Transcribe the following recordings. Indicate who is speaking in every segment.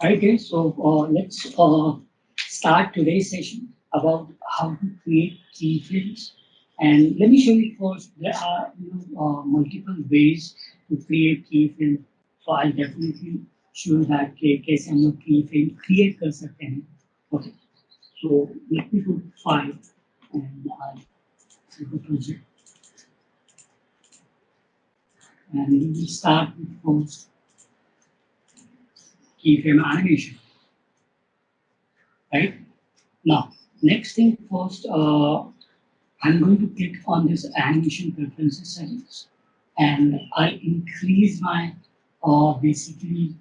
Speaker 1: Okay, so let's start today's session about how to create keyframes. And let me show you first, there are multiple ways to create keyframes. So I'll definitely show that case हम लोग keyframe create कर सकते हैं. Okay, so let me go to file and I'll see the project. And we will start with first keyframe animation, right? Now, next thing first, I'm going to click on this animation preferences settings and I'll increase my basically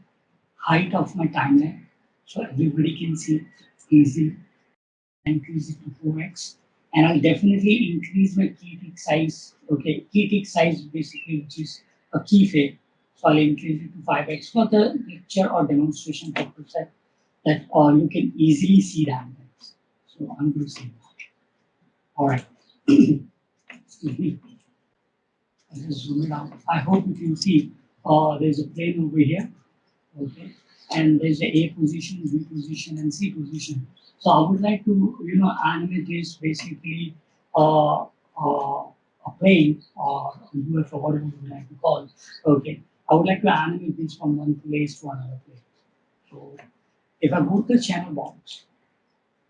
Speaker 1: height of my timeline so everybody can see easily. Increase it to 4x and I'll definitely increase my key tick size. Okay, key tick size basically which is a keyframe. So I'll increase it to 5x for the lecture or demonstration purpose that you can easily see that. So I'm going to say that. All right. Excuse me. I'll just zoom it out. I hope you can see there's a plane over here. Okay. And there's a A position, B position, and C position. So I would like to, animate this basically a plane or UFO, whatever you would like to call it. Okay. I would like to animate this from one place to another place. So if I go to the channel box,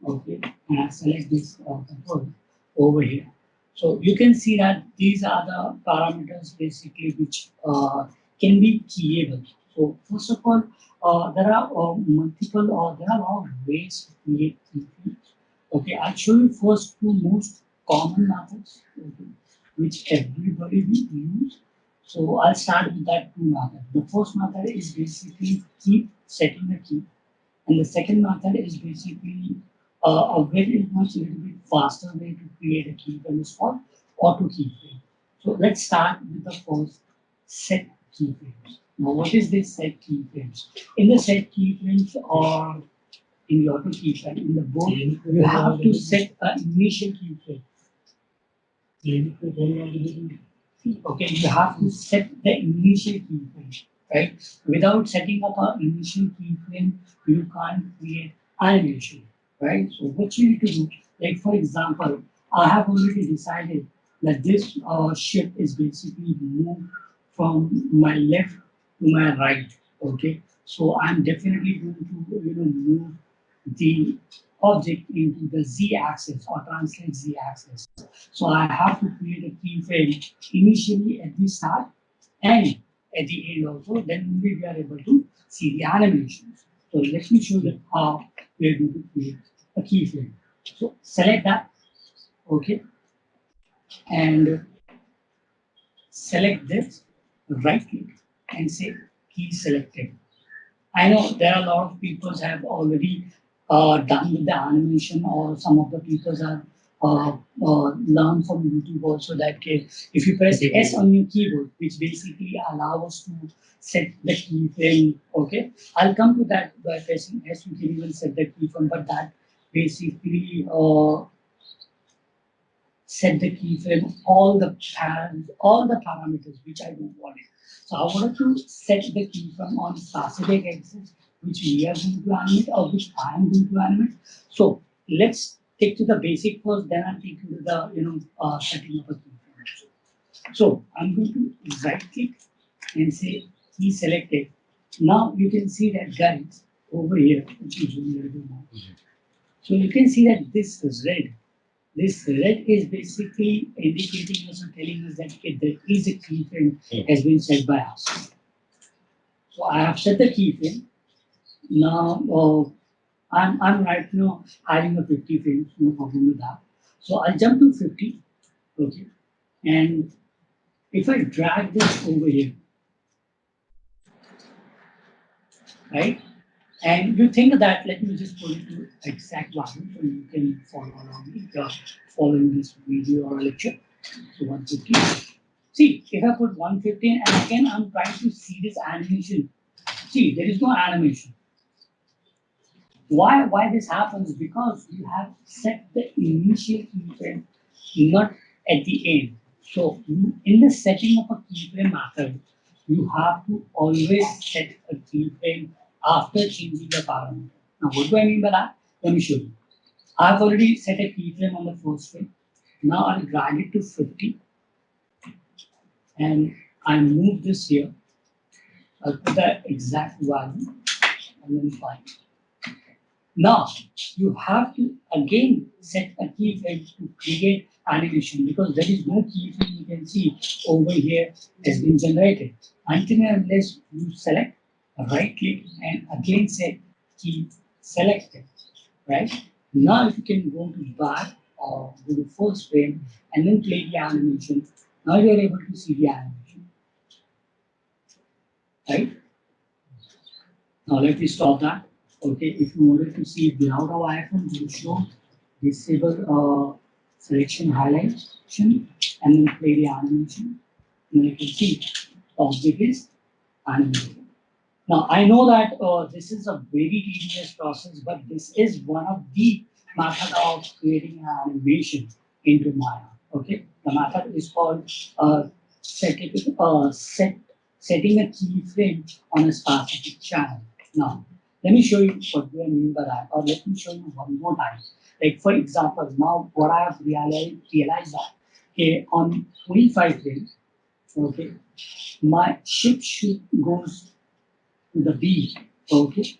Speaker 1: okay, and I select this control over here. So you can see that these are the parameters basically which can be keyable. So first of all, there are multiple or there are a lot of ways to create keyframes. Okay, I'll show you first two most common methods, okay, which everybody will use. So I'll start with that two method. The first method is basically keep setting the key, and the second method is basically a very much a little bit faster way to create a keyframe is called auto keyframe. So let's start with the first set keyframes. Now, what is this set keyframes? In the set keyframes or in the auto keyframe, in the board, you have to set an initial keyframe. Okay, you have to set the initial keyframe, right? Without setting up an initial keyframe, you can't create animation, right? So what you need to do, like for example, I have already decided that this ship is basically moved from my left to my right, okay? So I'm definitely going to move the object into the z-axis or translate z-axis. So I have to create a keyframe initially at the start and at the end also. Then only we are able to see the animations. So let me show you how we are going to create a keyframe. So select that, okay, and select this, right click and say key selected. I know there are a lot of people have already done with the animation, or some of the people have learned from YouTube also that if you press S on your keyboard, which basically allows us to set the keyframe. Okay, I'll come to that by pressing S. You can even set the keyframe, but that basically set the keyframe all the parameters which I don't want it. So I wanted to set the keyframe on specific axis which we are going to animate or which I am going to animate. So let's take to the basic first, then I'll take you to the setting of a keyframe. So I'm going to right click and say key selected. Now you can see that guys over here, which is a little bit more. So you can see that this red is basically indicating us or telling us that there is a keyframe has been set by us. So I have set the keyframe. Now I'm right now having a 50 frames, no problem with that. So I'll jump to 50, okay. And if I drag this over here, right? And you think that, let me just put it to exact value so you can follow along with following this video or lecture. So 150. See, if I put 115 and again I'm trying to see this animation. See, there is no animation. Why this happens? Because you have set the initial keyframe, not at the end. So in the setting of a keyframe method, you have to always set a keyframe after changing the parameter. Now, what do I mean by that? Let me show you. I've already set a keyframe on the first frame. Now I'll drag it to 50 and I move this here. I'll put the exact value and then find. Now you have to again set a keyframe to create animation because there is no keyframe you can see over here has been generated until and unless you select right click and again set key selected. Right? Now if you can go to back or go to first frame and then play the animation, now you are able to see the animation. Right? Now let me stop that. Okay, if you wanted to see without our iPhone, we will show disable selection highlightation and then play the animation. And then you can see object is animated. Now, I know that this is a very tedious process, but this is one of the method of creating an animation into Maya. Okay, the method is called setting a keyframe on a specific channel. Now, let me show you what do I mean by that, or let me show you one more time. Like for example, now what I have realized that okay, on 25 frames, okay, my ship should goes to the B. Okay.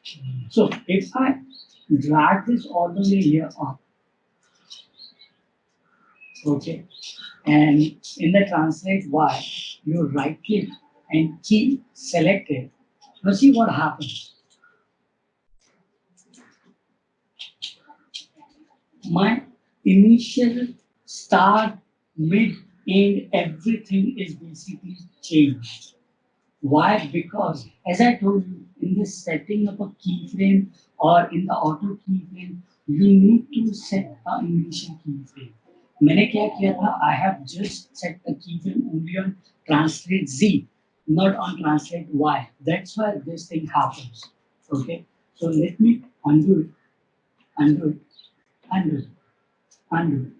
Speaker 1: So if I drag this all the way here up, okay, and in the translate Y, you right click and key selected. Now see what happens. My initial start, mid, end, everything is basically changed. Why? Because as I told you, in the setting of a keyframe or in the auto keyframe, you need to set an initial keyframe. मैंने क्या किया था? I have just set the keyframe only on translate Z, not on translate Y. That's why this thing happens. Okay. So let me undo it, undo it, undo it, undo it.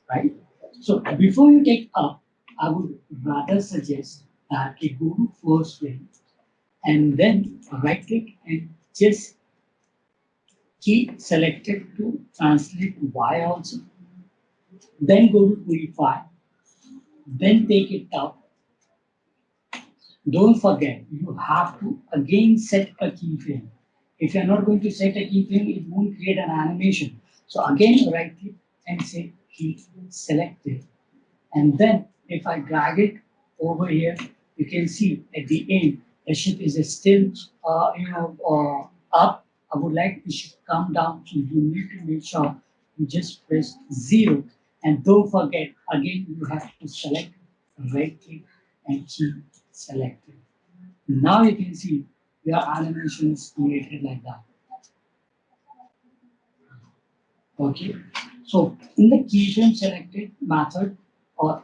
Speaker 1: Right. So before you take up, I would rather suggest that you go to first frame and then right click and just key selected to translate Y also. Then go to 25, then take it up. Don't forget, you have to again set a keyframe. If you're not going to set a keyframe, it won't create an animation. So again, right click and say key selected. And then if I drag it over here, you can see at the end, the ship is still, up. I would like the ship come down. So you need to make sure you just press 0. And don't forget, again, you have to select right click and key selected. Now you can see your animation is created like that. Okay. So in the keyframe selected method or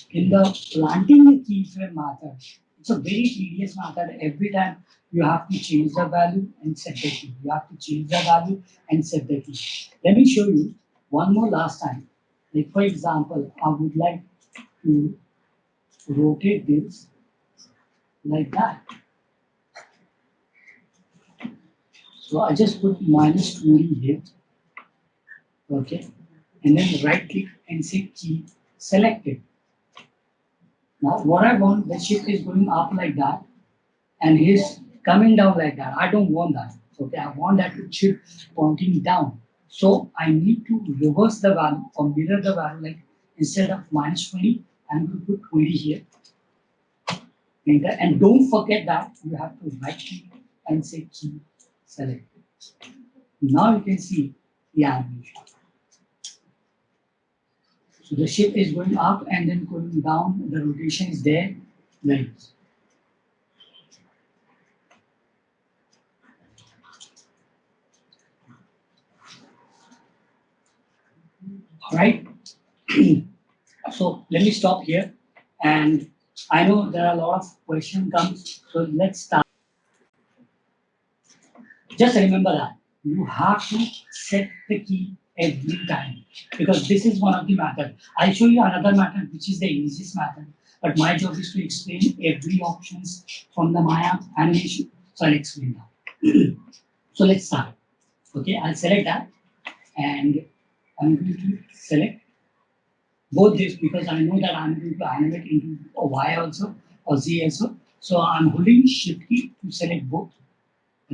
Speaker 1: in the planting the keyframe method, it's a very tedious method. Every time you have to change the value and set the key. You have to change the value and set the key. Let me show you one more last time. Like for example, I would like to rotate this like that. So I just put minus 20 here. Okay. And then right click and say key selected. Now what I want, the ship is going up like that and he's coming down like that. I don't want that. Okay, I want that ship pointing down. So I need to reverse the value or mirror the value, like instead of minus 20, I'm going to put 20 here. And don't forget that you have to right click and say key select. Now you can see the animation. So the ship is going up and then going down, the rotation is there, there it is. All right. So let me stop here. And I know there are a lot of questions comes, so let's start. Just remember that you have to set the key every time because this is one of the methods. I'll show you another method which is the easiest method, but my job is to explain every options from the Maya animation. So I'll explain that. So let's start. Okay, I'll select that and I'm going to select both this because I know that I'm going to animate into a Y also or Z also. So I'm holding Shift key to select both.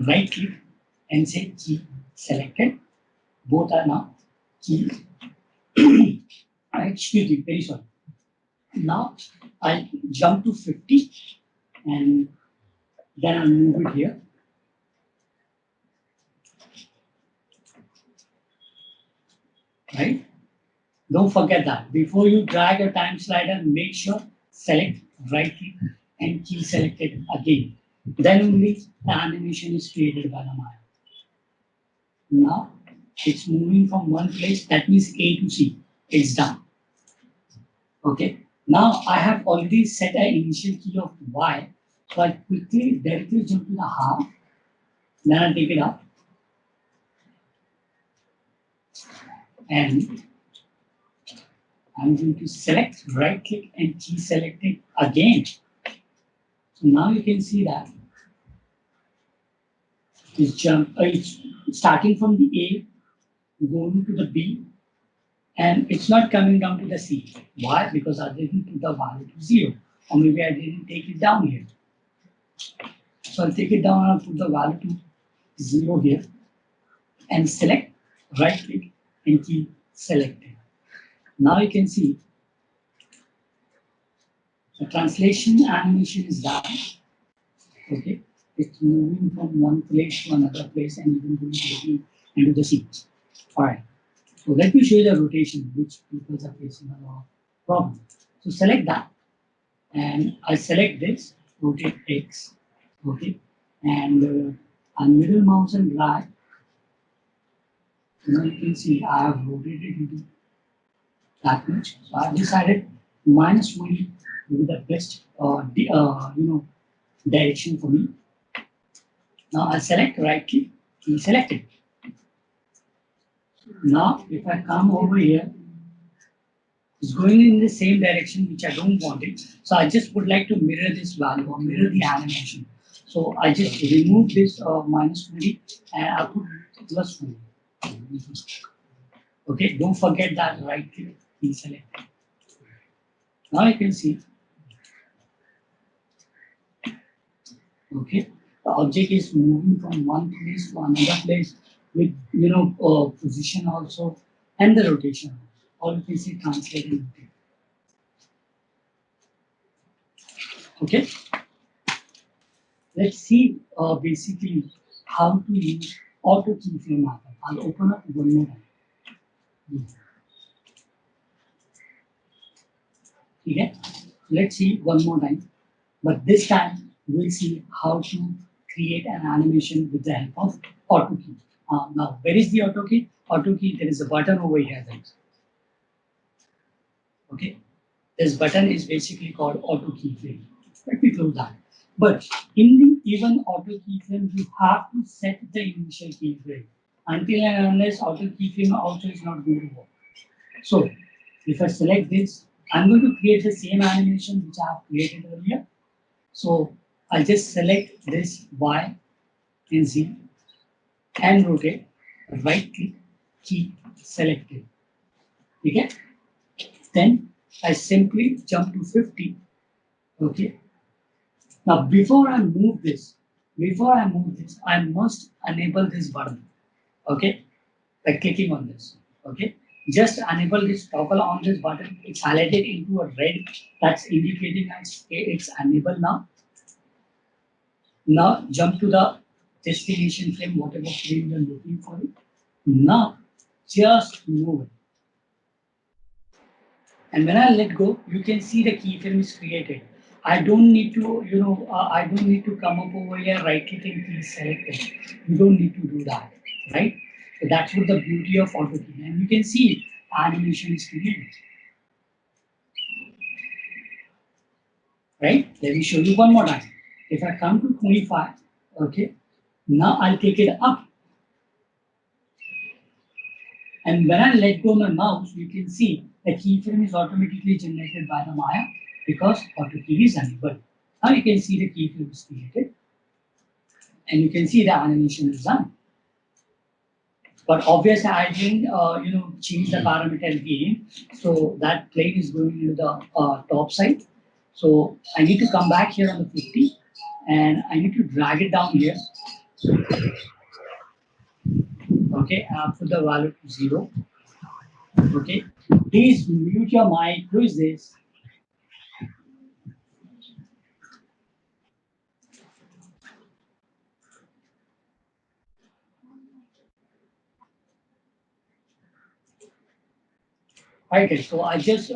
Speaker 1: Right click and say key selected. Both are now key. Excuse me, very sorry. Now I'll jump to 50 and then I'll move it here. Right? Don't forget that. Before you drag a time slider, make sure select right click and key selected again. Then only the animation is created by the Maya. Now it's moving from one place, that means A to C. It's done. Okay. Now I have already set an initial key of Y. So I quickly directly jump to the half. Then I take it up. And I'm going to select right click and key select it again. So now you can see that it's starting from the A, going to the B, and it's not coming down to the C. Why? Because I didn't put the value to 0, or maybe I didn't take it down here. So I'll take it down and I'll put the value to 0 here, and select right click and key selected. Now you can see the translation animation is done. Okay, it's moving from one place to another place and even going to the B and to the C. All right. So let me show you the rotation, which people are facing a lot of problem. So select that, and I select this, rotate X, okay, and on middle mouse and drag. Now you can see I have rotated into that much. So I've decided -20 will be the best, direction for me. Now I select right click, key selected. Now if I come over here, it's going in the same direction which I don't want it. So I just would like to mirror this value or mirror the animation. So I just remove this -20 and I put +20. Okay, don't forget that right click, deselect. Now you can see, okay, the object is moving from one place to another place with position also and the rotation. Or you can see translating. Okay. Let's see basically how to use auto keyframe method. I'll open up one more time. Okay, let's see one more time. But this time we'll see how to create an animation with the help of auto key. Now, where is the auto key? Auto key, there is a button over here. Okay, this button is basically called auto keyframe. Let me close that. But in the even auto keyframe, you have to set the initial keyframe. Until and unless auto keyframe also is not going to work. So if I select this, I'm going to create the same animation which I have created earlier. So I'll just select this Y and Z and rotate, right click, key selected. Okay? Then I simply jump to 50. Okay. Now before I move this, I must enable this button. Okay, by clicking on this. Okay, just enable this toggle on this button. It's highlighted into a red. That's indicating it's enabled now. Now jump to the destination frame, whatever frame you're looking for it. Now just move it. And when I let go, you can see the keyframe is created. I don't need to, I don't need to come up over here, right click and key select it. You don't need to do that, right? So that's what the beauty of auto key. And you can see animation is created. Right? Let me show you one more time. If I come to 25, okay, now I'll take it up. And when I let go my mouse, you can see the keyframe is automatically generated by the Maya because auto key is enabled. Now you can see the keyframe is created. and you can see the animation is done. But obviously, I didn't, change the parameter again. So that plane is going into the top side. So I need to come back here on the 50, and I need to drag it down here. Okay, put the value to 0. Okay, please mute your mic. Who is this? Okay, so I just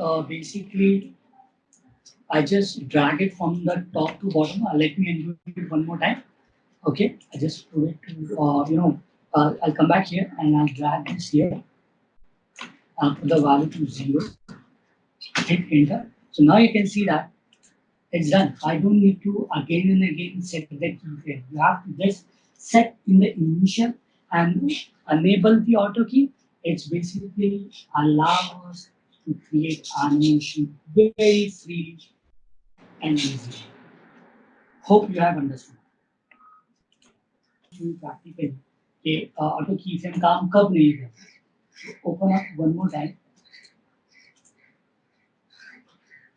Speaker 1: I just drag it from the top to bottom. Let me undo it one more time. Okay, I just put it to, I'll come back here and I'll drag this here. I'll put the value to 0, hit enter. So now you can see that it's done. I don't need to again and again set the keyframe. You have to just set in the initial and enable the auto key. It's basically allow us to create animation very freely and easily. Hope you have understood. Practically, auto keyframe काम कब नहीं करता? Open up one more time.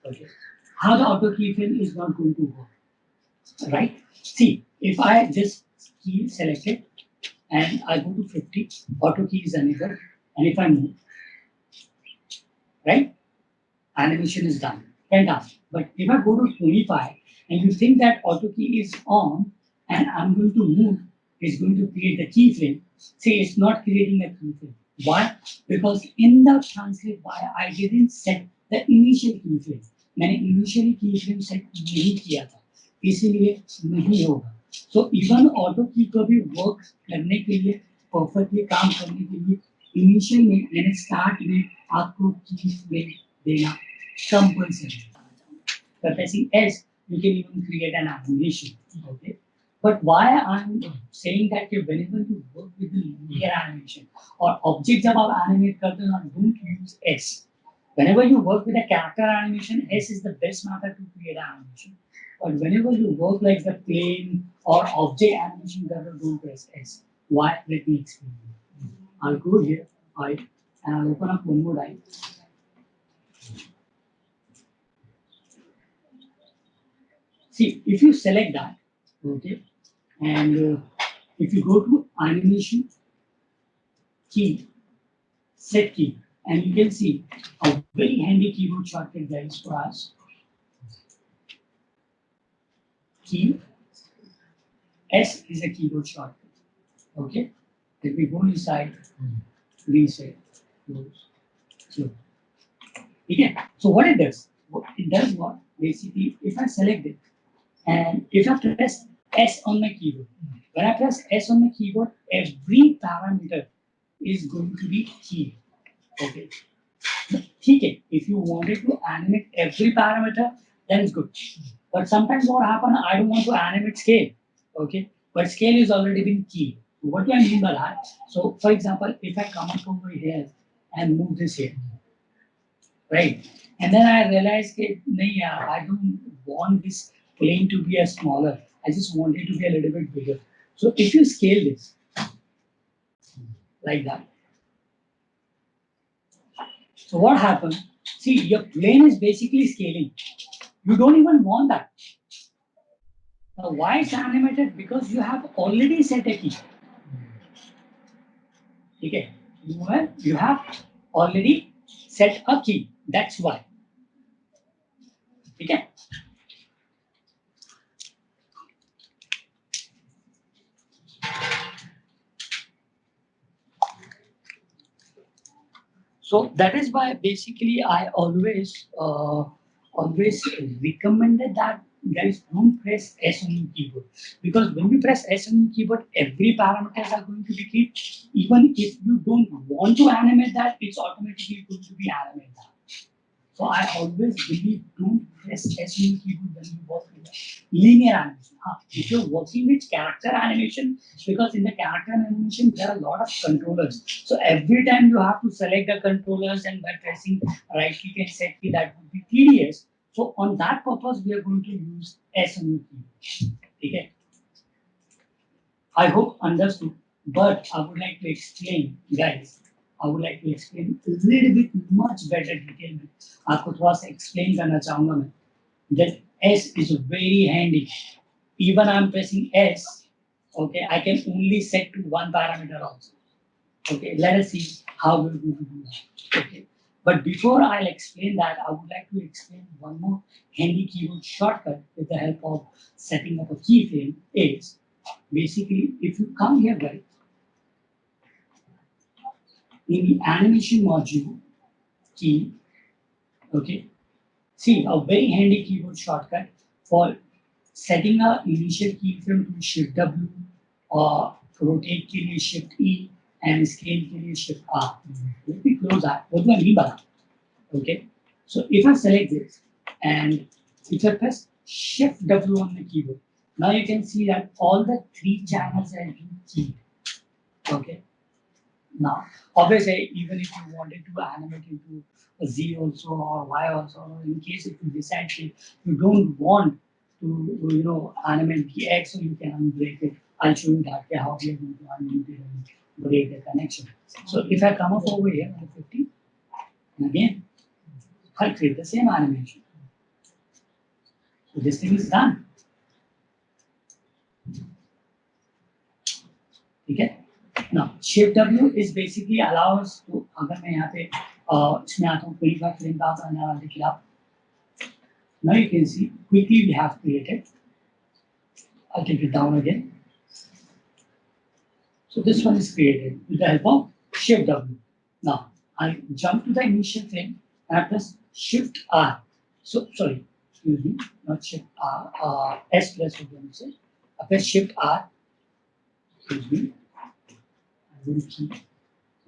Speaker 1: Okay. How the auto keyframe is not going to work, right? See, if I just key selected and I go to 50, auto key is enabled, and if I move, right, animation is done. Fantastic. But if I go to 25 and you think that auto key is on and I'm going to move, it's going to create the keyframe. See, it's not creating a keyframe. Why? Because in the translate why I didn't set the initial keyframe. मैंने initially keyframe set नहीं किया था, इसीलिए नहीं होगा. So even auto key को भी work करने के लिए perfectly काम करने के लिए initial में यानी start में आपको keyframe देना compulsory. By pressing S, you can even create an animation. Okay. But why I'm saying that whenever you work with the linear animation or object जब आप animate करते हो, don't use S. Whenever you work with a character animation, S is the best method to create animation. But whenever you work like the plane or object animation, don't press S. Why? Let me explain. I'll go here, right, and I'll open up one more die. See, if you select that, okay, and if you go to animation, key, set key, and you can see a very handy keyboard shortcut there is for us. Key, S is a keyboard shortcut. Okay, let me go inside, reset, close, close. Okay, so what it does? It does what? Basically, if I select it, and if I press S on my keyboard, when I press S on my keyboard, every parameter is going to be key. Okay. Okay. If you wanted to animate every parameter, then it's good. But sometimes what happens, I don't want to animate scale. Okay. But scale is already been key. What do I mean by that? So, for example, if I come up over here and move this here, right? And then I realize that I don't want this plane to be a smaller. I just want it to be a little bit bigger. So if you scale this like that, so what happens? See, your plane is basically scaling. You don't even want that. Now, why it's animated? Because you have already set a key. Okay, you have already set a key. That's why. Okay. So that is why basically I always recommended that guys don't press S on your keyboard, because when you press S on your keyboard, every parameters are going to be keyed. Even if you don't want to animate that, it's automatically going to be animated. So I always believe don't press S on your keyboard when you work with linear animation. If you're working with character animation, because in the character animation there are a lot of controllers. So every time you have to select the controllers and by pressing right click and set key, that would be tedious. So on that purpose, we are going to use S on your keyboard. Okay. I hope understood, but I would like to explain, guys. I would like to explain a little bit much better detail में आपको थोड़ा सा explain करना चाहूँगा मैं that S is very handy. Even I'm pressing S, okay, I can only set to one parameter also. Okay, let us see how we're going to do that. Okay, but before I'll explain that, I would like to explain one more handy keyboard shortcut with the help of setting up a keyframe is basically if you come here, guys, in the animation module key, okay, see a very handy keyboard shortcut for setting a initial keyframe to Shift W or rotate के लिए Shift E and scale के लिए Shift R. Let me close that. What do I mean by that? Okay, so if I select this and if I press Shift W on the keyboard, now you can see that all the three channels have been keyed. Okay, now obviously even if you wanted to animate into a Z also or Y also, or in case if you decide that you don't want to animate the X, so you can unbreak it. I'll show you that how we are going to unmute it and break the connection. So if I come up over here to 50, and again I'll create the same animation. So this thing is done. Okay. Now Shift W is basically allows to अगर मैं यहाँ पे इसमें आता हूँ 25 frame का आने वाला देखिए आप. Now you can see quickly we have created. I'll take it down again. So this one is created with the help of Shift W. Now I jump to the initial frame and I press Shift R. So sorry, excuse me, not Shift R. S plus what you say. I press Shift R. Excuse me. I will keep.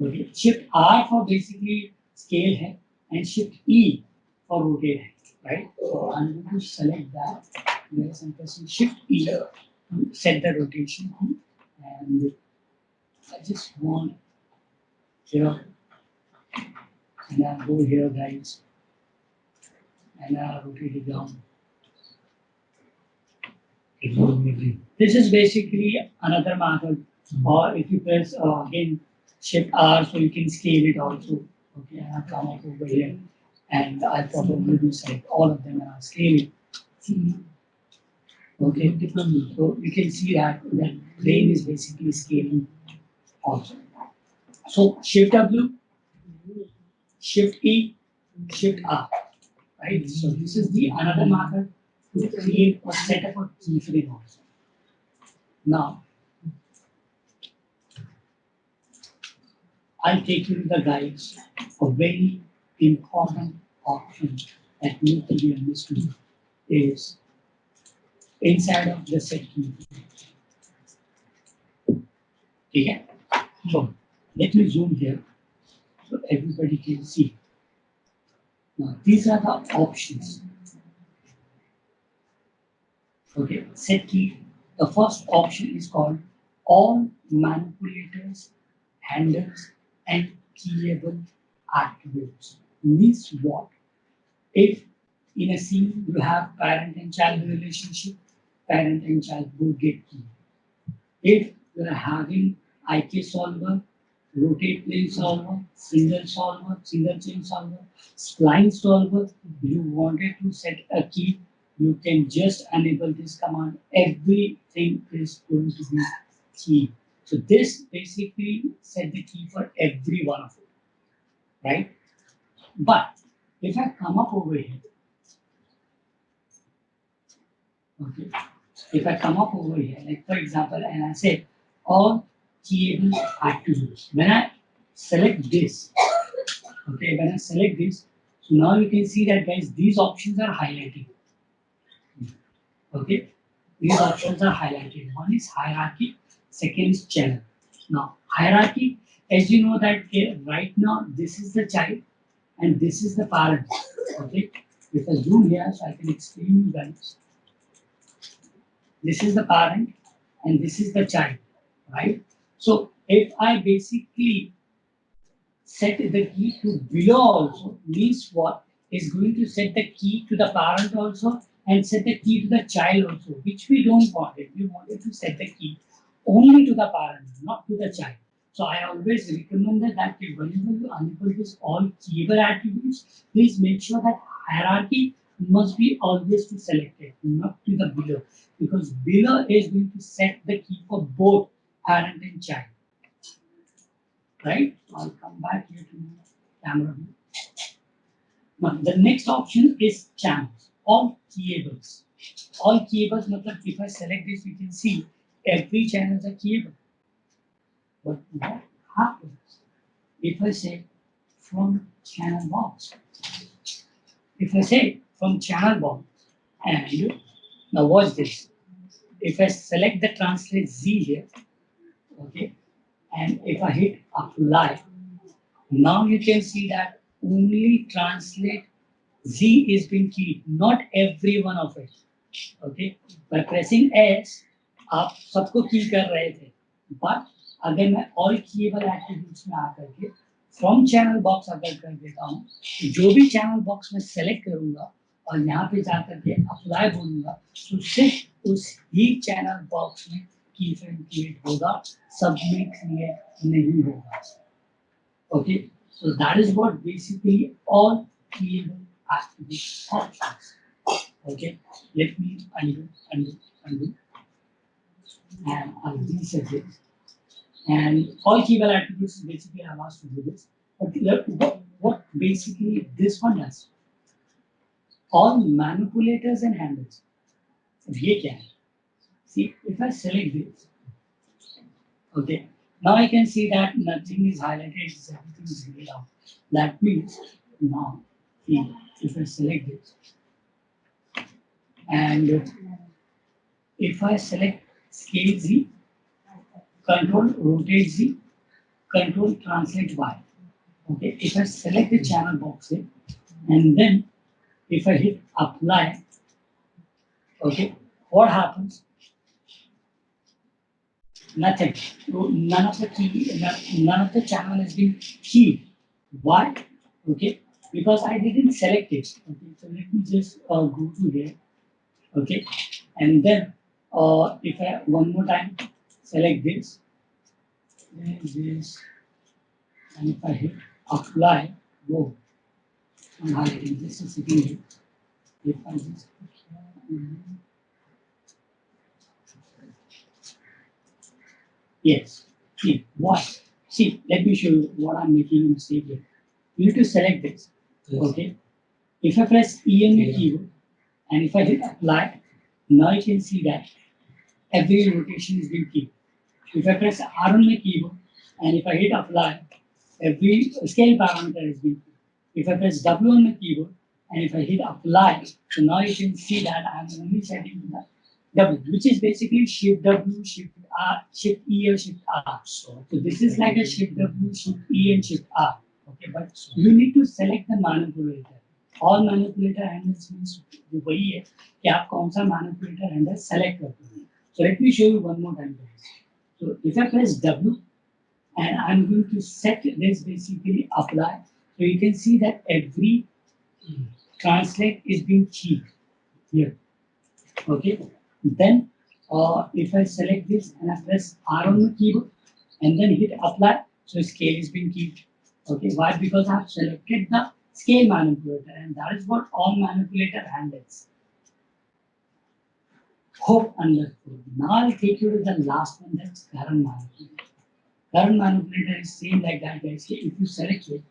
Speaker 1: Okay. Shift R for basically scale है and Shift E for rotate है, right? So I'm going to select that. Yes, I'm pressing Shift E to set the rotation key, and I just want here, and I'll go here, guys, and I'll rotate it down. This is basically another method, or if you press again Shift R, so you can scale it also. Okay, and I'll come up over here, and I'll probably do select all of them and I'll scale it. Okay, so you can see that the plane is basically scaling also. So Shift W, Shift E, Shift R, right? So this is the another method to create or set up a keyframe also. Now, I'll take you to the guides. A very important option that needs to be understood is inside of the set keyframe. Okay, so let me zoom here so everybody can see. Now these are the options. Okay, set key. The first option is called all manipulators, handles, and keyable attributes. Means what? If in a scene you have parent and child relationship, parent and child both get key. If you are having IK solver, rotate plane solver, single chain solver, spline solver, you wanted to set a key, you can just enable this command. Everything is going to be key. So this basically set the key for every one of it, right? But if I come up over here, okay, if I come up over here, like for example, and I say all keyable attributes, when I select this, okay, when I select this, so now you can see that guys, these options are highlighted. Okay, these options are highlighted. One is hierarchy, second is channel. Now, hierarchy, as you know that right now this is the child and this is the parent. Okay, if I zoom here, so I can explain you guys. This is the parent and this is the child, right? So if I basically set the key to below also, means what? Is going to set the key to the parent also and set the key to the child also, which we don't want it. We wanted to set the key only to the parent, not to the child. So I always recommend that whenever you enable this all keyword attributes, please make sure that hierarchy must be always to selected, not to the below, because below is going to set the key for both parent and child. Right? I'll come back here to camera view. Now, the next option is channels, all keyable. All keyable, matlab if I select this, you can see every channel is a keyable. But what happens if I say from channel box? If I say from channel box, and now watch this. If I select the translate Z here, okay, and if I hit apply, now you can see that only translate Z is being keyed, not every one of it. Okay, by pressing S, आप सबको की कर रहे थे, but अगर मैं all keyable attributes में आकर के from channel box अगर कर देता हूँ, तो जो भी channel box में select करूँगा और यहाँ पे जाकर के apply बोलूँगा, तो सिर्फ उस ही channel box में keyframe create होगा, सब में create नहीं होगा. Okay, so that is what basically all keyable attribute options. Okay, let me undo, and I'll reset it. And all keyword attributes basically I'm asked to do this. But what basically this one does? All manipulators and handles. ये क्या है? See, if I select this, okay, now I can see that nothing is highlighted, everything is grayed out. That means now, if I select this, and if I select scale Z, control rotate Z, control translate Y. Okay, if I select the channel box here, and then if I hit apply, okay, what happens? Nothing. None of the key, none of the channel has been keyed. Why? Okay, because I didn't select it. Okay, so let me just go to here. Okay, and then if I one more time select this, then this, and if I hit apply, whoa, I'm highlighting this is sitting here. If I just yes, see what? See, let me show you what I'm making a mistake here. You need to select this. Yes. Okay. If I press E on the keyboard and if I hit apply, now you can see that every rotation is being keyed. If I press R on the keyboard and if I hit apply, every scale parameter is being keyed. If I press W on the keyboard and if I hit apply, so now you can see that I'm only setting the W, which is basically Shift W, Shift R, Shift E or Shift R. So this is like a Shift W, Shift E and Shift R. Okay, but you need to select the manipulator. All manipulator handles means वही है कि आप कौन सा manipulator handle select करते हैं. So let me show you one more time. So if I press W and I'm going to set this basically apply, so you can see that every translate is being keyed here. Okay. Then if I select this and I press R on the keyboard and then hit apply, so scale is being keyed. Okay, why? Because I have selected the scale manipulator and that is what all manipulator handles. Hope understood. Now I'll take you to the last one, that's current manipulator. Current manipulator is same like that, guys. If you select it,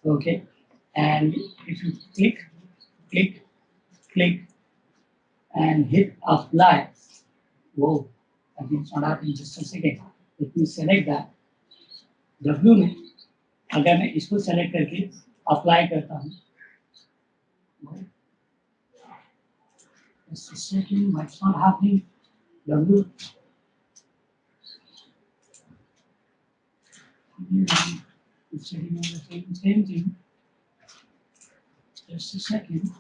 Speaker 1: okay, and if you click, and hit apply, whoa, again it's not happening, just a second. Let me select that. W में अगर मैं इसको select करके apply करता हूँ, just a second, why it's not happening? W it's setting on the same thing. Just a second.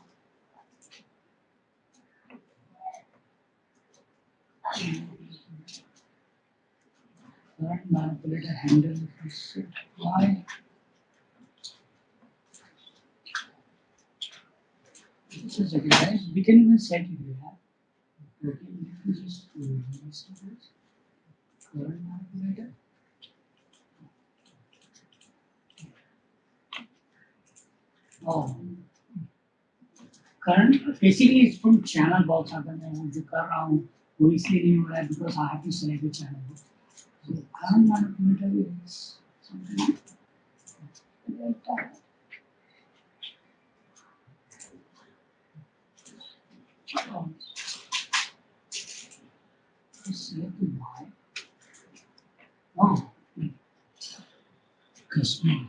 Speaker 1: Current manipulator handle is set. Why? Just a second, guys. We can even set it here. Okay, let me just reset this. current manipulator. Oh, current basically it's from channel box. अगर मैं वो जो कर रहा हूँ वो इसलिए नहीं हो रहा है because I have to select the channel box. So current manipulator is something like that. Oh, select the Y. Oh, customer.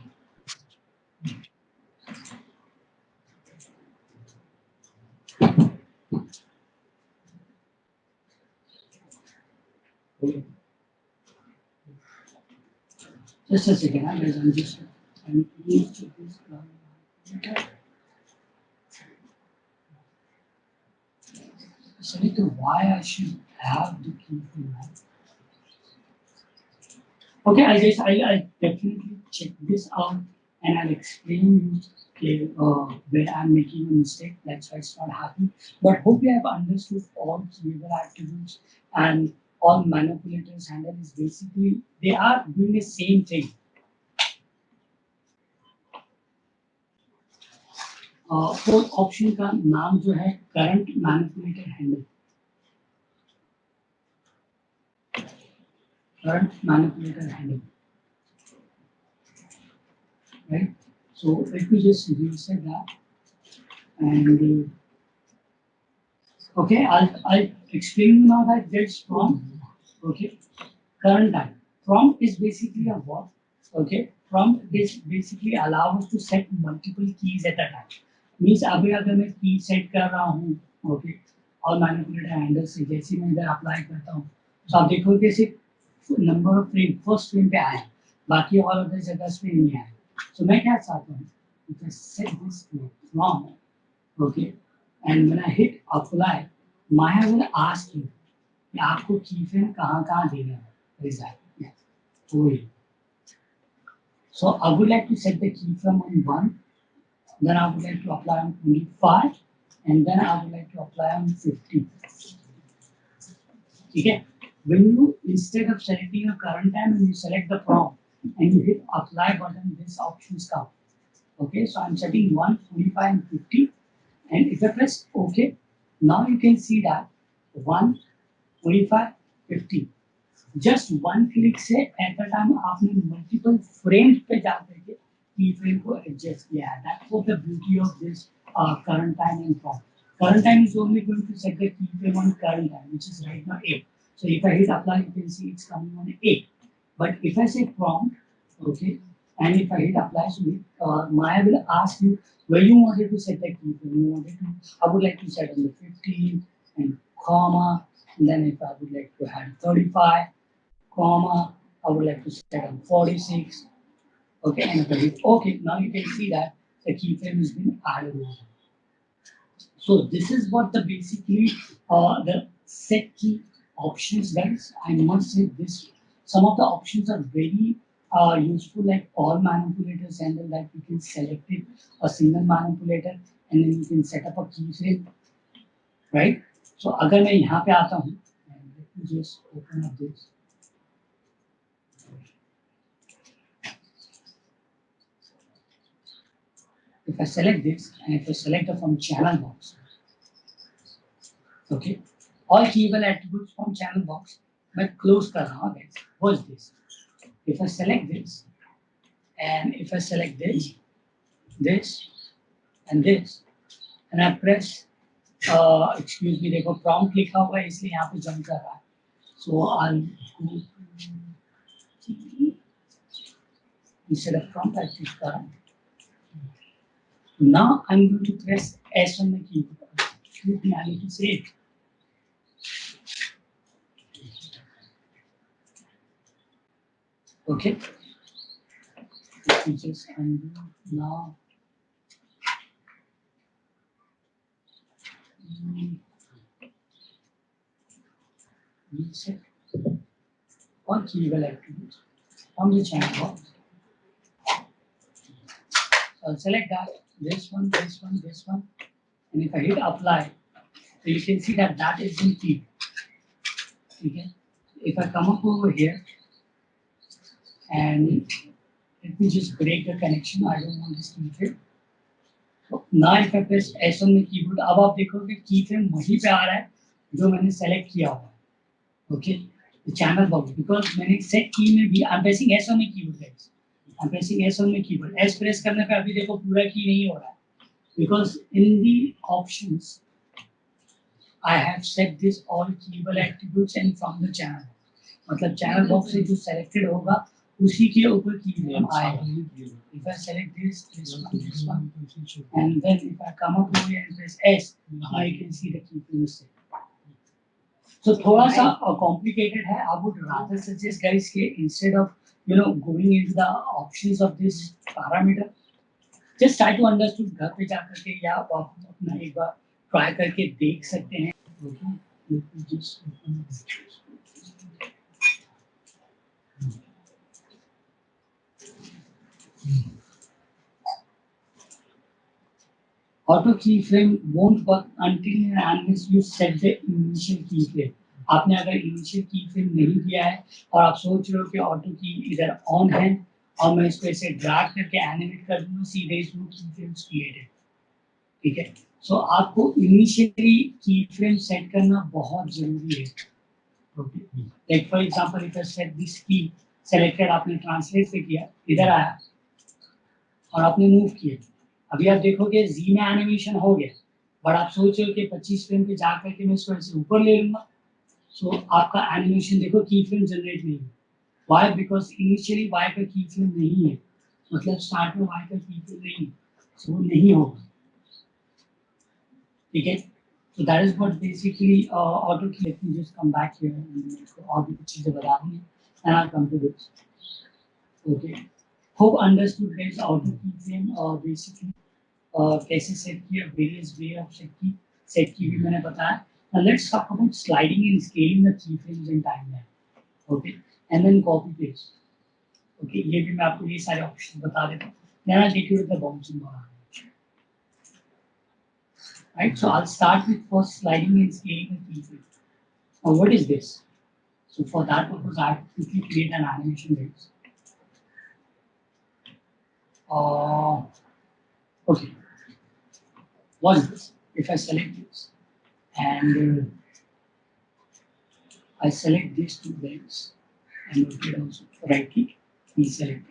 Speaker 1: Okay. Just a second, guys. I need to check this. Select the why I should have the key for that. Okay, I'll definitely check this out and I'll explain you where I'm making a mistake. That's why it's not happening. But hope you have understood all behavioral attributes and all manipulators handle is basically they are doing the same thing. Fourth option का नाम जो है current manipulator handle current manipulator handle, right? So let me just reset that and okay, I'll explain you now that there's from okay current time. Prompt is basically a what? Okay, prompt is basically allow us to set multiple keys at a time. Means अभी अगर मैं की set कर रहा हूँ okay और manipulator handle से जैसे मैं इधर अप्लाई करता हूँ तो आप देखोगे कैसे number of frame first frame पे आया बाकी और अदर जगह पे नहीं आया सो मैं क्या चाहता हूँ set this from okay and when I hit apply Maya will ask you कि आपको की फ्रेम कहाँ देना है exactly yes so I would like to set the key frame on 1 then I would like to apply on 25 and then I would like to apply on 50 okay when you instead of selecting a current time and you select the prompt and you hit apply button this options come okay so I'm setting 1 45 and 50 and if I press okay now you can see that 1 45 50 just one click से at a time आपने multiple frames पे जा करके की frame को adjust किया है that's what the beauty of this current time and prompt current time is only going to set the key frame on current time which is right now 8 so if I hit apply you can see it's coming on 8 but if I say prompt okay and if I hit apply so Maya will ask you where you wanted to set the key frame you wanted to I would like to set on the 15 and comma and then if I would like to add 35 comma, I would like to set on 46. Okay, and if I hit OK, now you can see that the keyframe has been added over. So this is what the basically the set key options does. I must say this. Some of the options are very useful, like all manipulators handle that you can select it a single manipulator and then you can set up a keyframe, right? So अगर मैं यहाँ पे आता हूँ, let me just open up this. If I select this and if I select it from channel box, okay, all keyable attributes from channel box, मैं close कर रहा हूँ guys. What's this? If I select this and if I select this, this and this, and I press, excuse me, देखो prompt लिखा हुआ है इसलिए यहाँ पे jump कर रहा है. So I'll go instead of prompt I choose current. Now I'm going to press S on the keyboard. Excuse me, I need to say it. Okay. Let me just undo now. Reset. Or keyable attributes from the channel box. I'll select that, this one, this one, this one, and if I hit apply, so you can see that that is in key. Okay. if I come up over here and let me just break the connection, I don't want this keyframe. So now if I press S on the keyboard, अब आप देखोगे keyframe वहीं पे आ रहा है जो मैंने select किया हुआ है. Okay, the channel box because मैंने set key में भी I'm pressing S on the keyboard guys. I'm pressing S on the keyboard. S press करने पे अभी देखो पूरा key नहीं हो रहा है because in the options I have set this all keyable attributes and from the channel. मतलब channel box से जो selected होगा उसी के ऊपर keyframe आएगा. If I select this one, and then if I come up over here and press S, now you can see the keyframe is set. So थोड़ा सा complicated है. I would rather suggest guys कि instead of going into the options of this parameter, just try to understand घर पे जाकर के या आप अपना एक बार try करके देख सकते हैं. Auto keyframe won't work until and unless you set the initial keyframe. आपने अगर initial keyframe नहीं दिया है और आप सोच रहे हो कि auto key इधर on है और मैं इसको ऐसे drag करके animate कर दूँगा, see there is no keyframes created. ठीक है, so आपको initially keyframe set करना बहुत जरूरी है. Okay, like for example if I set this key selected, आपने translate पे किया, इधर आया और आपने move किया. अभी आप देखोगे Z में एनिमेशन हो गया, बट आप सोच रहे हो कि 25 फ्रेम पे जा करके मैं इसको ऐसे ऊपर ले लूंगा, सो आपका एनिमेशन देखो की फ्रेम जनरेट नहीं है. वाई? बिकॉज इनिशियली वाई का की फ्रेम नहीं है, मतलब स्टार्ट में वाई का की फ्रेम नहीं है, सो वो नहीं होगा. ठीक है, so that is what basically auto key. Let me just come back here and और भी कुछ चीजें बता दी and I'll come to this. Okay, hope understood guys. Auto keyframe basically कैसे सेट किया, वेरियस वे ऑफ सेट की भी मैंने बताया. Now let's talk about sliding and scaling the keyframes and timeline. Okay, and then copy paste. Okay, ये भी मैं आपको ये सारे ऑप्शन बता देता हूँ. Then I'll take you to the bouncing bar. Right, so I'll start with first sliding and scaling the keyframe. Now what is this? So for that purpose I have to quickly create an animation base. Okay, what is this? If I select this and I select these two legs and rotate also, right click, deselect.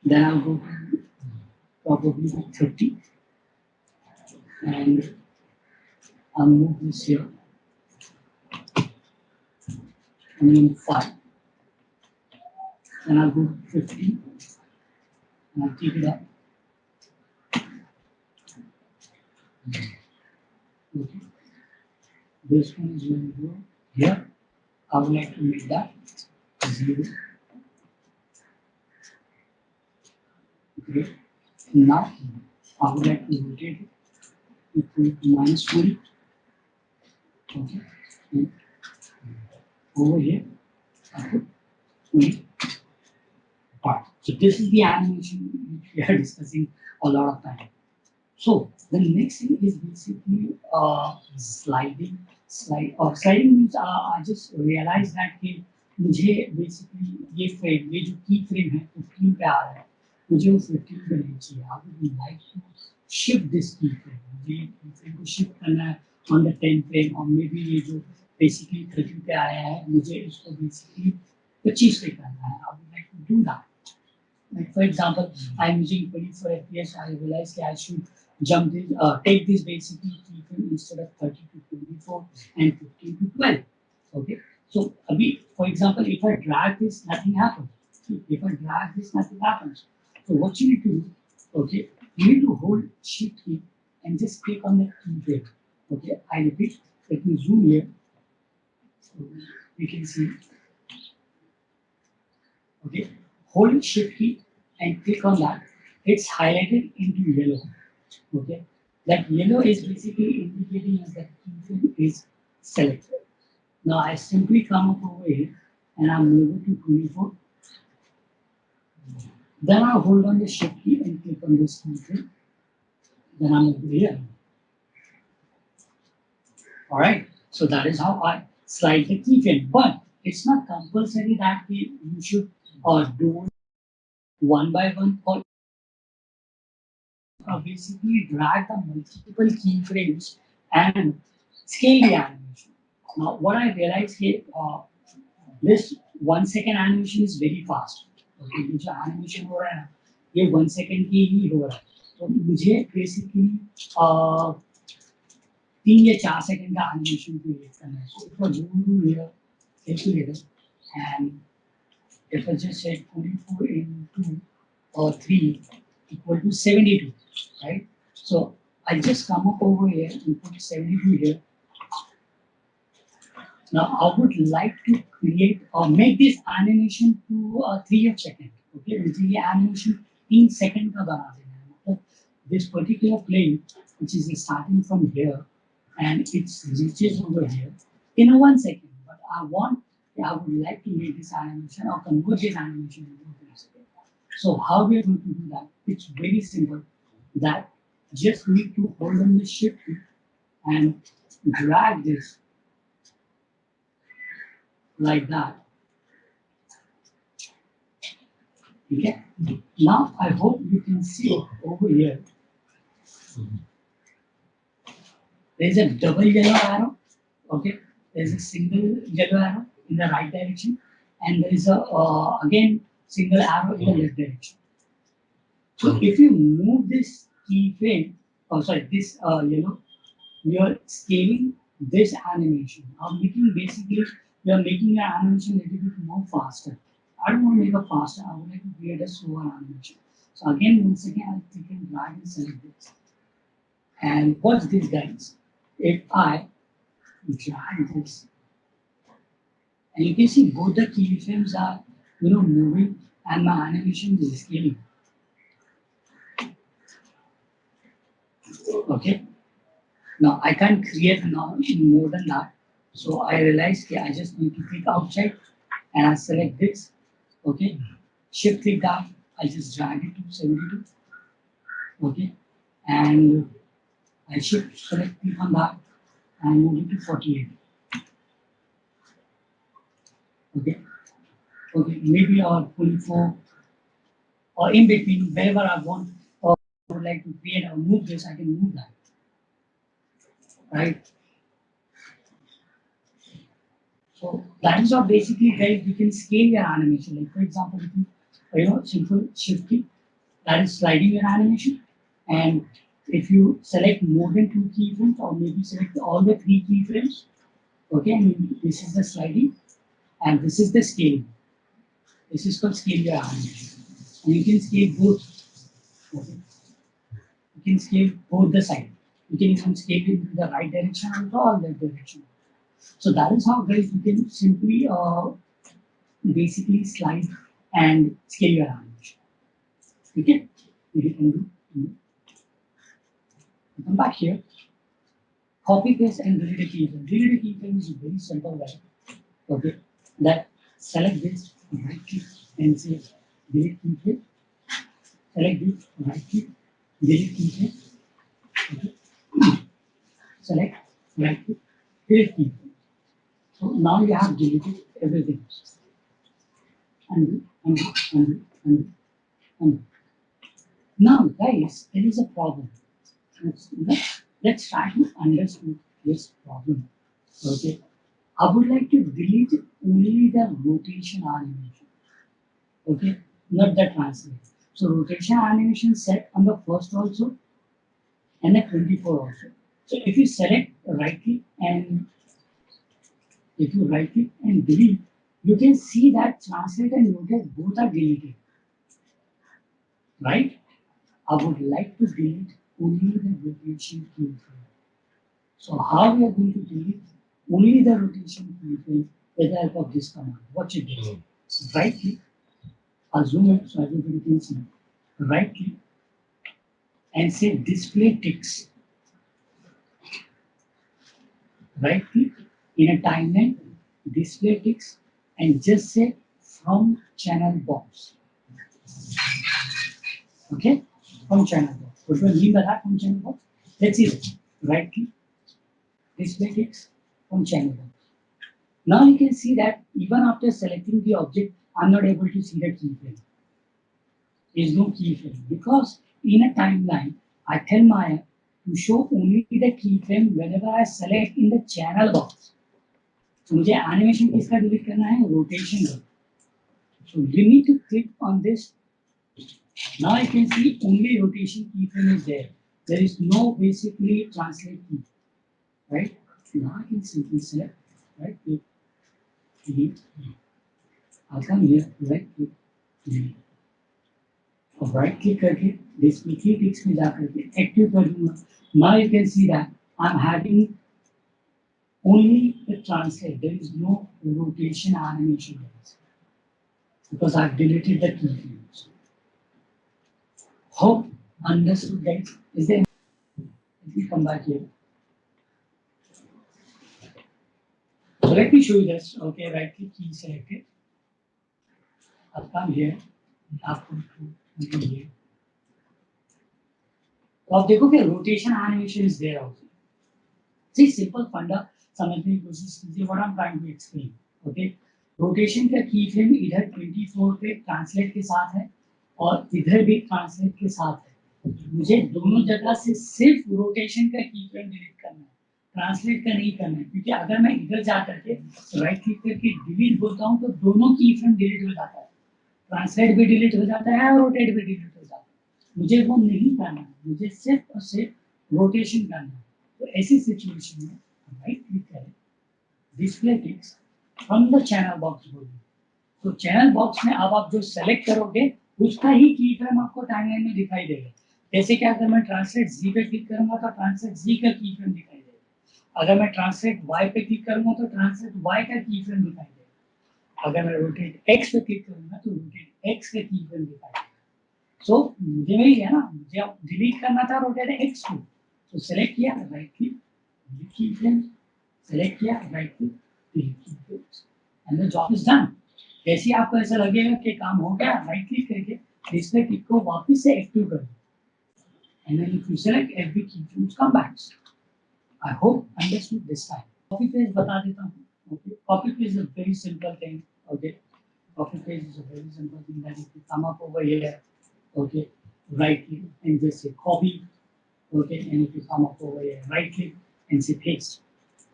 Speaker 1: Then I'll go to probably 30 and I'll move this here and then 5. Then I'll go to 15 and I'll keep it up. Okay. This one is going to go here. I would like to make that 0. Okay. Now I would like to rotate it equal to -20. Okay. And over here I put 20 part. So this is the animation which we are discussing a lot of time. So the next thing is basically sliding. Sliding means I just realized that कि मुझे basically ये frame, ये जो key frame है 15 पे आ रहा है, मुझे वो 15 पे नहीं चाहिए. I would like to shift this key frame. मुझे key frame को shift करना है on the 10 frame और maybe ये जो basically 30 पे आया है मुझे इसको basically 25 पे करना है. I would like to do that. Like for example, I'm using 24 FPS. I realized that I should jump this, take this basically keyframe instead of 30 to 24 and 15 to 12. Okay. So, for example, if I drag this, nothing happens. If I drag this, nothing happens. So, what you need to do, okay, you need to hold Shift key and just click on the keyframe. Okay. I repeat. Let me zoom here. So we can see. Okay. Hold Shift key and click on that. It's highlighted into yellow. Okay, that yellow is basically indicating us that keyframe is selected. Now I simply come up over here and I move it to 24. Then I hold on the Shift key and click on this keyframe. Then I'm over here. All right, so that is how I slide the keyframe. But it's not compulsory that you should do one by one, or basically drag the multiple keyframes and scale the animation. Now, what I realized here, this 1 second animation is very fast. Okay, ये जो animation हो रहा है ना, ये 1 second की ही हो रहा है. तो मुझे basically 3 या 4 सेकंड का animation create करना है. So if I go here, calculator, and if I just say 24 into 3 equal to 72, right? So I just come up over here and put 72 here. Now I would like to create or make this animation to 3 seconds. Okay, मुझे ये animation 3 second का बना देना है. मतलब this particular plane, which is starting from here and it reaches over here in 1 second. But I would like to make this animation or convert this animation into 3 seconds. So how we are going to do that? It's very simple. That just need to hold on the shift key and drag this like that. Okay. Now I hope you can see over here. There is a double yellow arrow. Okay. There is a single yellow arrow in the right direction, and there is a again single arrow in the left direction. So if you move this keyframe, this you are scaling this animation. I'm making basically you are making your animation a little bit more faster. I don't want to make it faster. I would like to create a slower animation. So again, once again, I'll click and drag and select this. And watch this, guys. If I drag this, and you can see both the keyframes are moving, and my animation is scaling. Okay. Now I can't create now more than that. So I realized I just need to click outside and I select this. Okay. Shift click that. I just drag it to 72. Okay. And I shift select click on that and move it to 48. Okay. Okay. Maybe 24 or in between, wherever I want or would like to create or move this, I can move that. Right. So that is how basically guys you can scale your animation. Like for example, if you simple shift key, that is sliding your animation, and if you select more than 2 keyframes or maybe select all the 3 keyframes, okay, and this is the sliding and this is the scaling. This is called scale your animation, and you can scale both. Okay. You can scale both the sides. You can even scale it into the right direction or left direction. So that is how guys you can simply basically slide and scale your animation. Okay, you can do. Come back here. Copy paste and delete a keyframe. Delete a keyframe is a very simple way. Okay, that select this, right click and say delete keyframe. Select this, right click, delete keyframe. Okay. Select, right click, delete keyframe. So now you have deleted everything. Undo, undo, undo, undo, undo. Now, guys, there is a problem. Let's try to understand this problem. Okay, I would like to delete only the rotation animation. Okay, not the translate. So rotation animation set on the first also and the 24 also. So if you select right click and if you right click and delete, you can see that translate and rotate both are deleted. Right? I would like to delete only the rotation keyframe. So how we are going to delete only the rotation keyframe with the help of this command? Watch it this. Right click, I'll zoom it so everybody can see. Right click and say display ticks. Right click in a timeline, display ticks, and just say from channel box. Okay, from channel box. What do I mean by that from channel box? Let's see. Right click, display ticks from channel box. Now you can see that even after selecting the object, I'm not able to see the keyframe. There is no keyframe because in a timeline, I tell Maya to show only the keyframe whenever I select in the channel box. So मुझे animation किसका delete करना है? Rotation का. So you need to click on this. Now you can see only rotation keyframe is there. There is no basically translate key, right? Now I can simply select, right? Click, delete. I'll come here, right click, delete. अब right click करके display key ticks में जा करके active कर दूंगा. Now you can see that I'm having only the translate. There is no rotation animation because I've deleted the keyframes. Hope understood, guys. Is there? Let me come back here. So let me show you this. Okay, right click key selected. I'll come here. I'll come to here. तो आप देखो कि rotation animation is there also. See, simple funda समझने की कोशिश कीजिए. What I'm trying to explain. Okay, rotation का की फ्रेम इधर 24 पे ट्रांसलेट के साथ है और इधर भी ट्रांसलेट के साथ है. मुझे दोनों जगह से सिर्फ रोटेशन का की फ्रेम डिलीट करना है, ट्रांसलेट का नहीं करना है. क्योंकि अगर मैं इधर जा करके राइट क्लिक करके डिलीट बोलता हूँ तो दोनों की फ्रेम डिलीट हो जाता है, ट्रांसलेट भी डिलीट हो जाता है और रोटेट भी डिलीट हो जाता है. मुझे वो नहीं करना है, मुझे सिर्फ और सिर्फ रोटेशन करना है. तो ऐसी सिचुएशन में राइट क्लिक करें, display ticks from the channel box बोलिए. तो चैनल बॉक्स में अब आप जो सेलेक्ट करोगे उसका ही की फ्रेम आपको टाइमलाइन में दिखाई देगा. जैसे कि अगर मैं ट्रांसलेट जी पे क्लिक करूंगा तो ट्रांसलेट जी का की फ्रेम दिखाई देगा. अगर मैं ट्रांसलेट वाई पे क्लिक करूंगा तो ट्रांसलेट वाई का की फ्रेम दिखाई देगा. अगर मैं रोटेट एक्स पे क्लिक करूंगा तो रोटेट एक्स का की फ्रेम दिखाई देगा. सो मुझे वही है ना, मुझे अब डिलीट करना था रोटेट एक्स को, तो सेलेक्ट किया right click delete key frame, select किया right click delete key frame and the job is done. जैसे आपको ऐसा लगेगा कि काम हो गया, राइट क्लिक करके डिस्प्ले टिक को वापस से एक्टिव कर दो and then if you select every key frames come back. I hope understood this time. Copy paste बता देता हूं. Okay, copy paste is a very simple thing. Okay, copy paste is a very simple thing that if you come up over here, okay, right click and just say copy, okay, and if you come up over here, right click and say paste,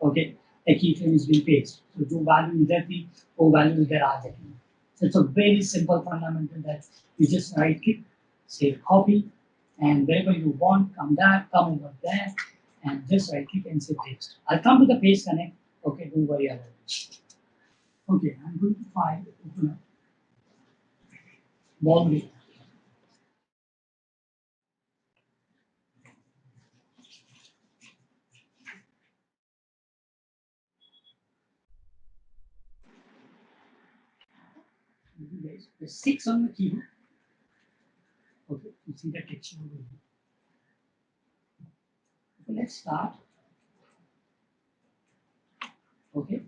Speaker 1: okay, the keyframe is being pasted. So जो value इधर थी वो value इधर आ जाएगी. So it's a very simple fundamental that you just right click, say copy, and wherever you want, come over there, and just right click and say paste. I'll come to the paste connect. Okay, don't worry about it. Okay, I'm going to file, open up, wall width. Guys, the 6 on the keyboard. Okay, you see the texture over here. Okay, let's start. Okay,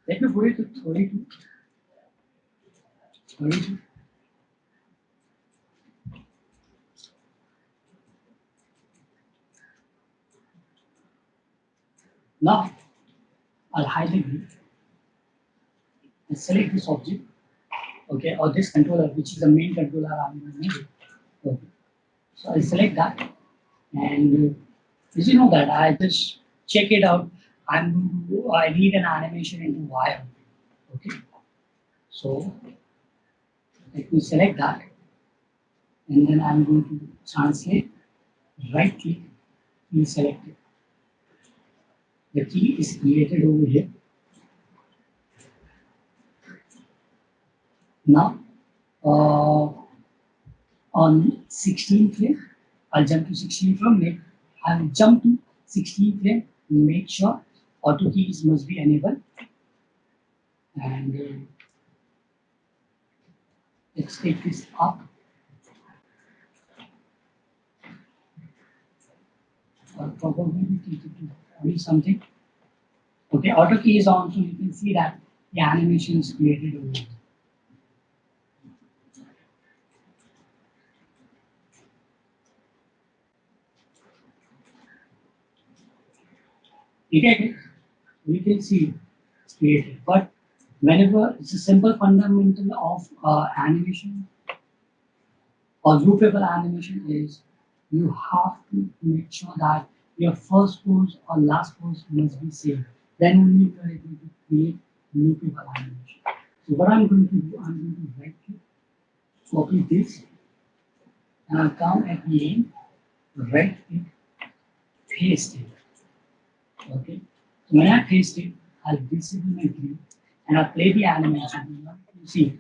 Speaker 1: let me put it to 32. 32. Now, I'll highlight it and select this object, okay, or this controller, which is the main controller I'm going to use. Okay, so I'll select that, and did you know that I just check it out? I need an animation into wire. Okay, so let me select that, and then I'm going to translate. Right click, key selected. The key is created over here. Now, on 16 frame, I'll jump to 16 frame. I'll jump to 16 frame. Make sure auto keys must be enabled. And let's take this up. Or probably take it to 40 something. Okay, auto key is on, so you can see that the animation is created over here. Okay, we can see it's created, but whenever it's a simple fundamental of animation or groupable animation is you have to make sure that your first pose or last pose must be same. Then only you are able to create groupable animation. So what I'm going to do, I'm going to right click, copy this, and I'll come at the end, right click, paste it. Okay. So when I paste it, I'll disable my view and I'll play the animation. You see,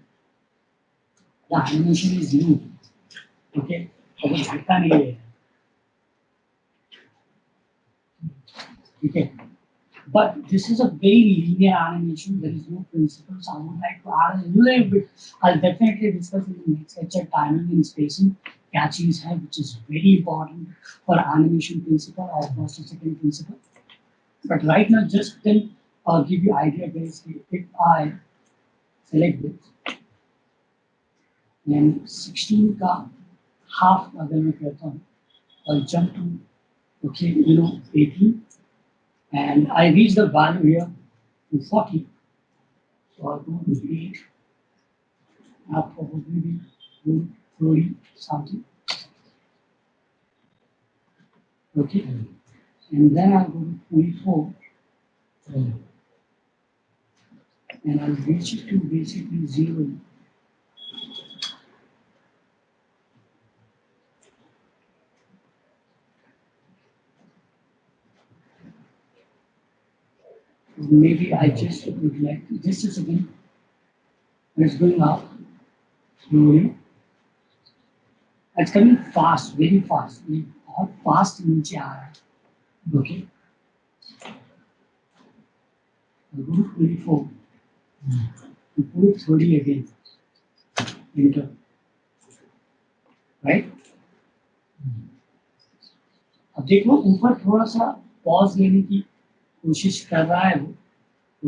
Speaker 1: the animation is new. Okay. अब वो झटका नहीं ले रहा है. Okay. But this is a very linear animation. There is no principles. I would like to add a little bit. I'll definitely discuss in the next lecture timing and spacing, catching head, which is very important for animation principle or first or second principle. But right now, just then I'll give you idea basically. If I select this and 16 का half अगर मैं करता हूँ, I'll jump to 18, and I reach the value here to 40. So I'll go to 8. I'll probably do 30 something. Okay, and then I'll go to 24. And I'll reach it to basically 0. Maybe I just would like to, just a second. It's going up slowly. It's coming fast, very fast. How fast नीचे आ रहा है. Okay. I'll go to 24. You put 30 again. Enter. Right? अब देखो ऊपर थोड़ा सा pause लेने की कोशिश कर रहा है वो.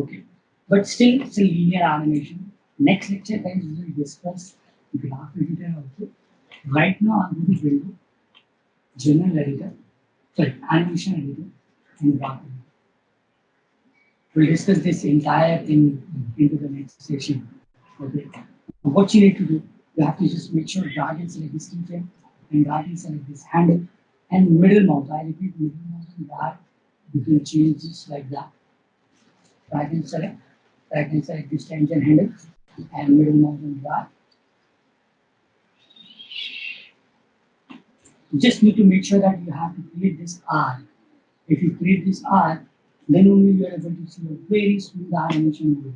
Speaker 1: Okay. But still it's a linear animation. Next lecture guys we will discuss graph editor also. Right now I'm going to build general editor, sorry, animation editor and graph editor. We'll discuss this entire thing into the next session. Okay. What you need to do, you have to just make sure drag and select this keyframe and drag and select this handle and middle mouse. I repeat, middle mouse and drag. You can change this like that. Drag and select this tangent handle and middle mouse and drag. You just need to make sure that you have to create this arc. If you create this arc, then only you are able to see a very smooth animation movie.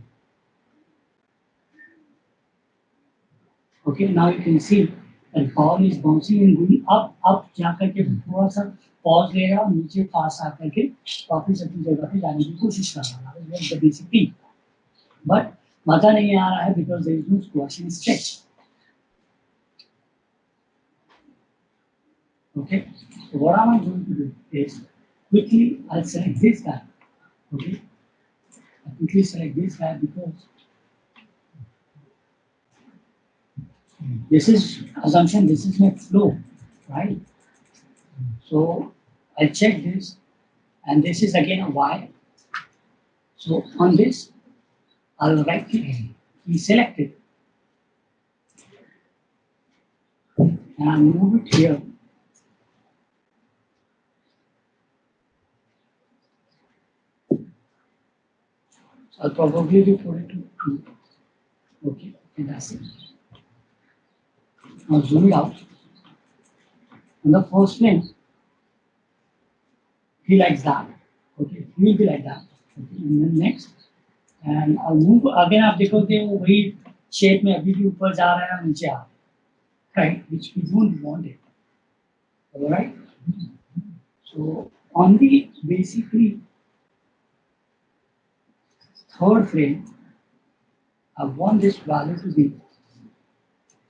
Speaker 1: Okay, now you can see that ball is bouncing and going up जाकर के थोड़ा सा pause ले रहा है और नीचे पास आकर के वापस अपनी जगह पे जाने की कोशिश कर रहा है. That's the basic thing. But मजा नहीं आ रहा है because there is no squash and stretch. Okay, so what am I going to do is quickly I'll select this guy. Okay, I quickly select this guy because this is assumption, this is my flow, right? So I check this, and this is again a Y. So on this, I'll right click, select it, and I'll move it here. So I'll probably put it to 2. Okay, and that's it. Now zoom it out. On the first frame, he likes that. Okay, he will be like that. Okay, and then next, and I'll move again. आप देखोगे वो वही shape में अभी भी ऊपर जा रहा है और नीचे आ रहा है, right? Which we don't want it. All right. So on the basically third frame, I want this value to be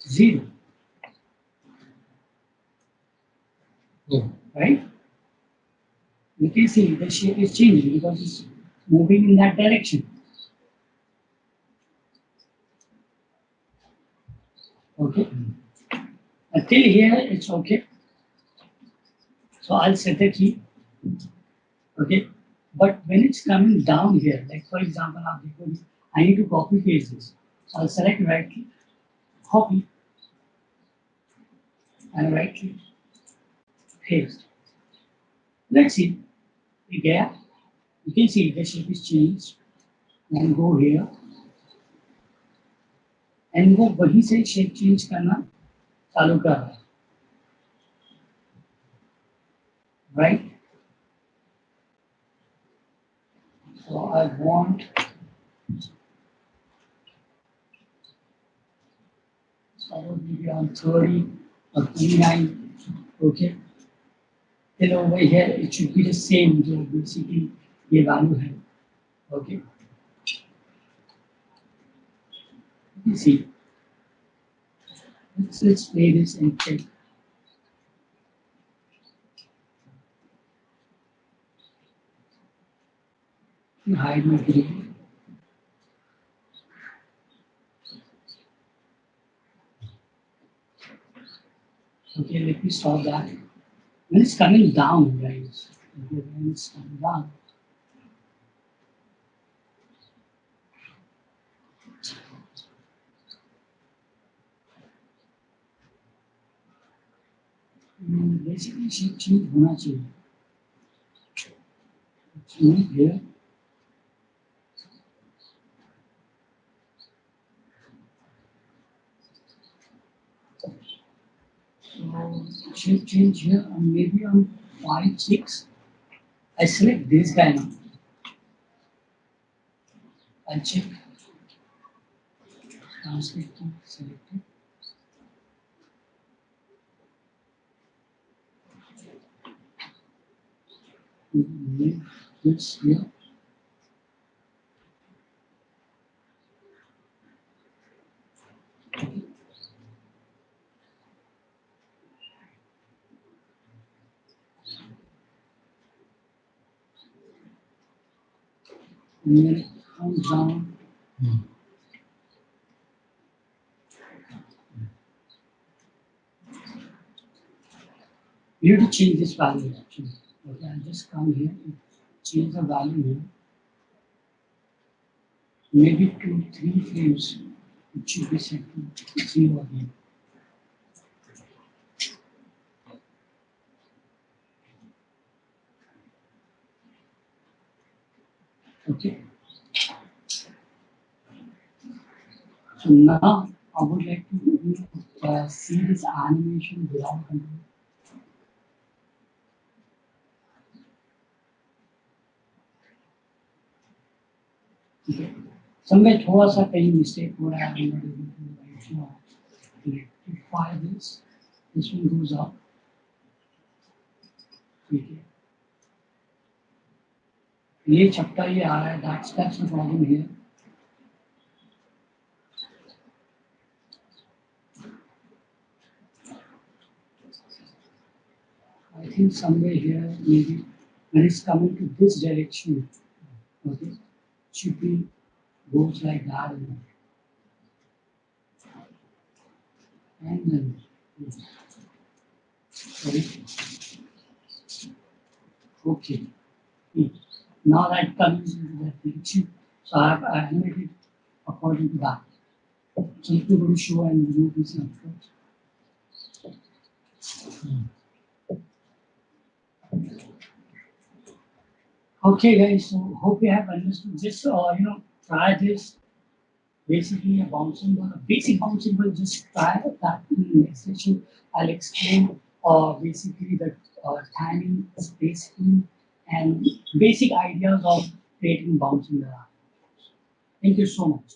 Speaker 1: 0. Right? You can see the shape is changing because it's moving in that direction. Okay. Until here it's okay. So I'll set the key. Okay. But when it's coming down here, like for example, I need to copy paste this. So I'll select right click, copy, and right click, paste. Let's see. Yeah, you can see the shape is changed. Then go here and वो वहीं से shape change करना चालू कर रहा है, right? So I want maybe on 30 or 29, okay? Then over here it should be the same, जो basically ये value है, okay? You see, let's play this and check. You hide my video. Okay, let me stop that. When it's coming down, guys. Okay, when it's coming down. Basically shape change होना चाहिए. Move here. So shape change here and maybe on 5, 6. I select this guy now. I check. Translate to selected. Leave this here. And then it comes down. You have to change this value actually. Okay, I'll just come here and change the value here. Maybe 2, 3 frames. It should be set to 0 again. Okay. So now I would like to see this animation without control. Okay. Somewhere थोड़ा सा कहीं mistake हो रहा है. I'm not able to right now rectify this. This one goes up. Okay. ये चपटा ये आ रहा है. That's the problem here. I think somewhere here maybe when it's coming to this direction, okay, should be goes like that, and then sorry. Okay. Now that comes into that direction, so I have animated according to that. So if you go to show and remove this first. Okay, guys. So hope you have understood. Just try this. Basically, a bouncing ball, a basic bouncing ball. Just try that in the next session. I'll explain basically the timing, spacing, and basic ideas of creating bouncing ball. Thank you so much.